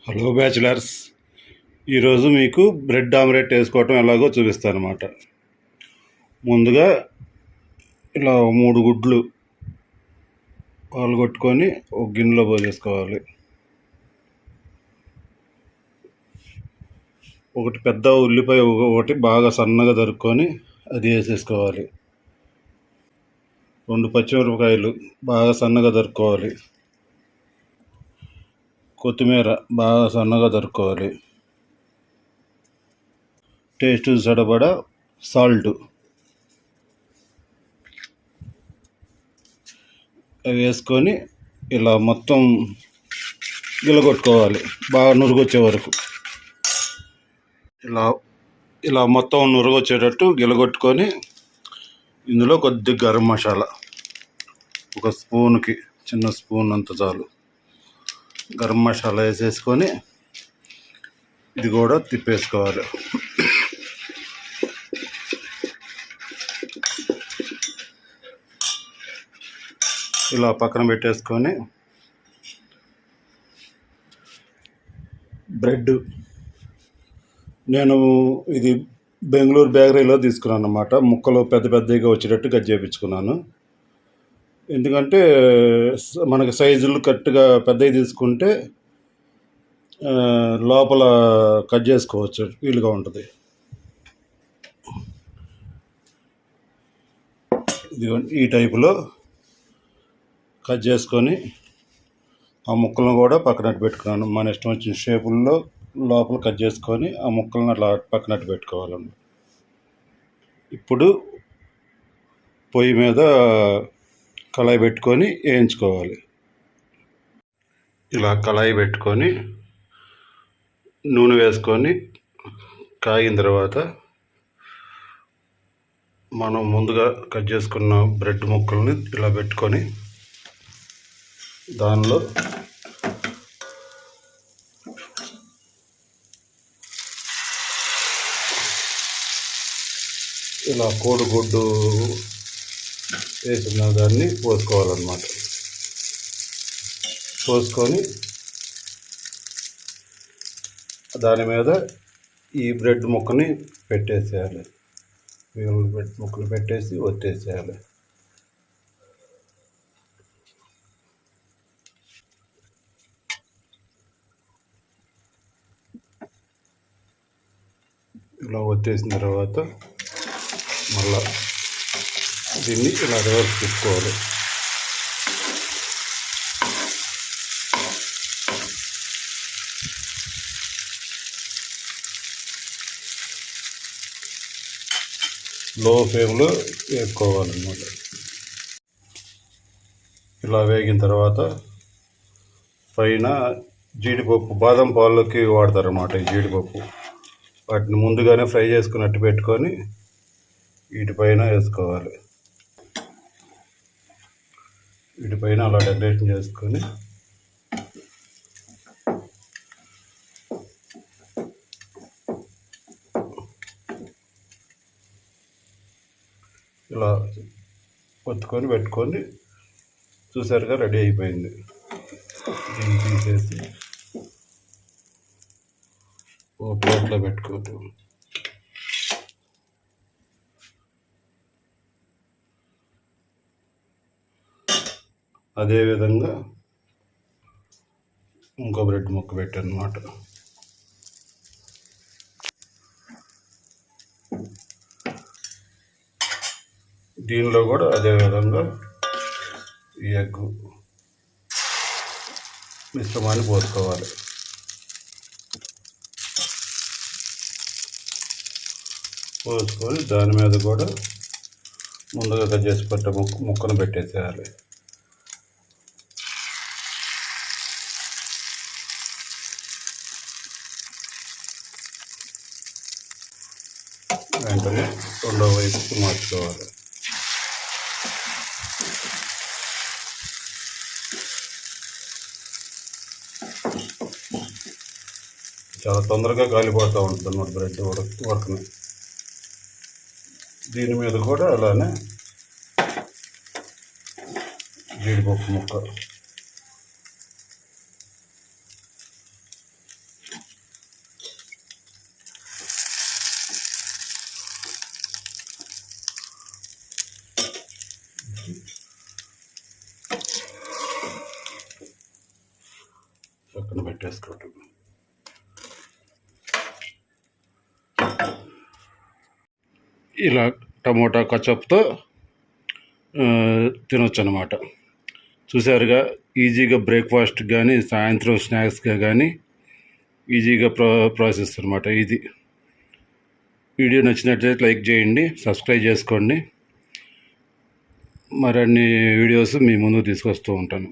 Hello bachelors, ఈరోజు మీకు bread omelette వేసుకోవటం ఎలాగో చూపిస్తాను అన్నమాట. ముందుగా ఇలా 3 గుడ్లు పగలగొట్టుకొని ఒక గిన్నెలో పోసేసుకోవాలి. ఒకటి పెద్ద ఉల్లిపాయ ఒకటి బాగా సన్నగా తరుక్కొని అది వేసేసుకోవాలి. 2 పచ్చిమిరపకాయలు బాగా సన్నగా తరుక్కోవాలి. కొత్తిమీర బాగా సన్నగా తరుక్కోవాలి. టేస్ట్ సరిపడా సాల్ట్ అవి వేసుకొని ఇలా మొత్తం గిలగొట్టుకోవాలి. బాగా నురుగొచ్చే వరకు ఇలా మొత్తం నురుగొచ్చేటట్టు గిలగొట్టుకొని ఇందులో కొద్దిగా గరం మసాలా ఒక స్పూన్కి చిన్న స్పూన్ అంత చాలు గరం మసాలా వేసేసుకొని ఇది కూడా తిప్పేసుకోవాలి. ఇలా పక్కన పెట్టేసుకొని బ్రెడ్ నేను ఇది బెంగళూరు బేకరీలో తీసుకున్నాను అన్నమాట. ముక్కలు పెద్ద పెద్దగా వచ్చేటట్టు కట్ చేయించుకున్నాను. ఎందుకంటే మనకి సైజులు కరెక్ట్గా పెద్దవి తీసుకుంటే లోపల కట్ చేసుకోవచ్చు, వీలుగా ఉంటుంది. ఇది ఈ టైపులో కట్ చేసుకొని ఆ ముక్కలను కూడా పక్కనట్టు పెట్టుకున్నాను. మన ఇష్టం వచ్చిన షేపుల్లో లోపల కట్ చేసుకొని ఆ ముక్కలను అట్లా పక్కనట్టు పెట్టుకోవాలన్నమాట. ఇప్పుడు పొయ్యి మీద కళాయి పెట్టుకొని వేయించుకోవాలి. ఇలా కళాయి పెట్టుకొని నూనె వేసుకొని కాగిన తర్వాత మనం ముందుగా కట్ చేసుకున్న బ్రెడ్ ముక్కల్ని ఇలా పెట్టుకొని దానిలో ఇలా కోడిగుడ్డు వేసిన దాన్ని పోసుకోవాలన్నమాట. పోసుకొని దాని మీద ఈ బ్రెడ్ ముక్కని పెట్టేసేయాలి. బ్రెడ్ ముక్కలు పెట్టేసి ఒత్తేసేయాలి. ఇలా ఒత్తేసిన తర్వాత మళ్ళా దీన్ని ఇలా రివర్స్ తిప్పుకోవాలి. లో ఫ్లేమ్లో వేసుకోవాలన్నమాట. ఇలా వేగిన తర్వాత పైన జీడిపప్పు, బాదం పాలలోకి వాడతారన్నమాట. ఈ జీడిపప్పు వాటిని ముందుగానే ఫ్రై చేసుకున్నట్టు పెట్టుకొని వీటిపైన వేసుకోవాలి. వీటిపైన అలా డెకరేషన్ చేసుకొని ఇలా ఒత్తుకొని పెట్టుకొని చూసారుగా రెడీ అయిపోయింది. దీన్ని తీసేసి ఓ ప్లేట్లో పెట్టుకోవచ్చు. అదేవిధంగా ఇంకో బ్రెడ్ ముక్క పెట్టానమాట. దీనిలో కూడా అదేవిధంగా ఈ ఎగ్ మిశ్రమాన్ని పోసుకోవాలి. పోసుకొని దాని మీద కూడా ముందుగా కట్ చేసి పెట్టే ముక్కను పెట్టేసేయాలి. వెంటనే రెండో వైపుకి మార్చుకోవాలి. చాలా తొందరగా కాలిపోతూ ఉంటుంది అన్నమాట బ్రెడ్ ఉడకని. దీని మీద కూడా అలానే జీడిపప్పు ముక్క పక్కన పెట్టేసుకోవటం. ఇలా టమోటా కచప్తో తినొచ్చు అన్నమాట. చూసారుగా, ఈజీగా బ్రేక్ఫాస్ట్ కానీ సాయంత్రం స్నాక్స్గా కానీ ఈజీగా ప్రాసెస్ అనమాట ఇది. వీడియో నచ్చినట్లయితే లైక్ చేయండి, సబ్స్క్రైబ్ చేసుకోండి. మరిన్ని వీడియోస్ మీ ముందుకు తీసుకొస్తూ ఉంటాను.